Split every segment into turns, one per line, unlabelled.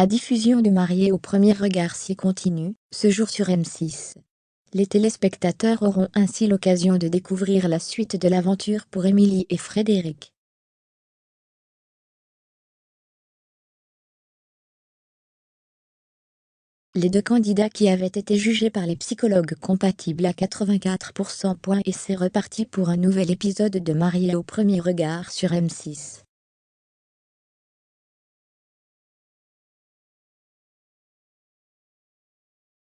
La diffusion de Mariés au premier regard s'y continue, ce jour sur M6. Les téléspectateurs auront ainsi l'occasion de découvrir la suite de l'aventure pour Émilie et Frédéric. Les deux candidats qui avaient été jugés par les psychologues compatibles à 84%. Et c'est reparti pour un nouvel épisode de Mariés au premier regard sur M6.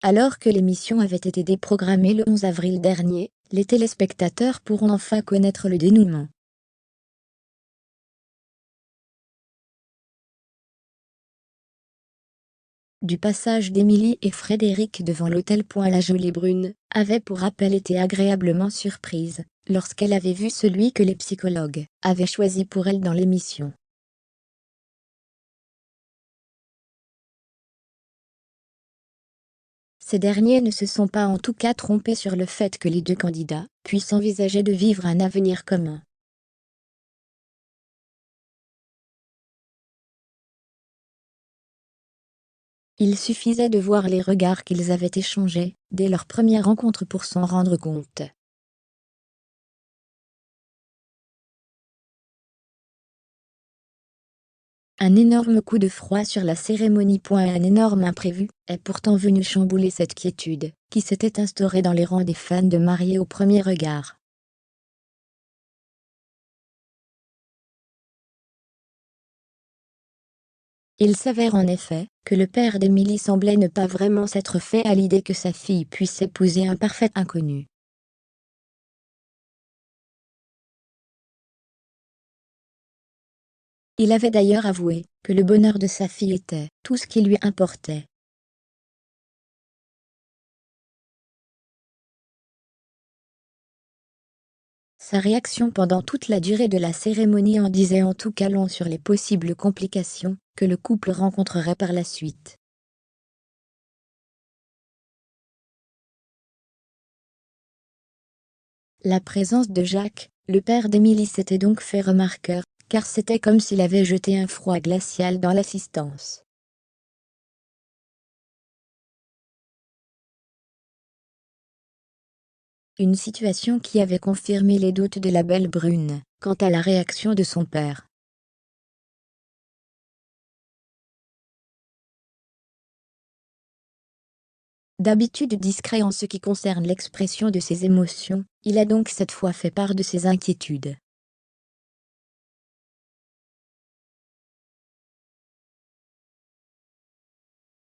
Alors que l'émission avait été déprogrammée le 11 avril dernier, les téléspectateurs pourront enfin connaître le dénouement. Du passage d'Émilie et Frédéric devant l'hôtel La Jolie Brune, avait pour rappel été agréablement surprise, lorsqu'elle avait vu celui que les psychologues avaient choisi pour elle dans l'émission. Ces derniers ne se sont pas en tout cas trompés sur le fait que les deux candidats puissent envisager de vivre un avenir commun. Il suffisait de voir les regards qu'ils avaient échangés, dès leur première rencontre pour s'en rendre compte. Un énorme coup de froid sur la cérémonie. Un énorme imprévu est pourtant venu chambouler cette quiétude, qui s'était instaurée dans les rangs des fans de Mariés au premier regard. Il s'avère en effet que le père d'Émilie semblait ne pas vraiment s'être fait à l'idée que sa fille puisse épouser un parfait inconnu. Il avait d'ailleurs avoué que le bonheur de sa fille était tout ce qui lui importait. Sa réaction pendant toute la durée de la cérémonie en disait en tout cas long sur les possibles complications que le couple rencontrerait par la suite. La présence de Jacques, le père d'Émilie, s'était donc fait remarquer, car c'était comme s'il avait jeté un froid glacial dans l'assistance. Une situation qui avait confirmé les doutes de la belle brune quant à la réaction de son père. D'habitude discret en ce qui concerne l'expression de ses émotions, il a donc cette fois fait part de ses inquiétudes.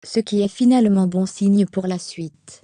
Ce qui est finalement bon signe pour la suite.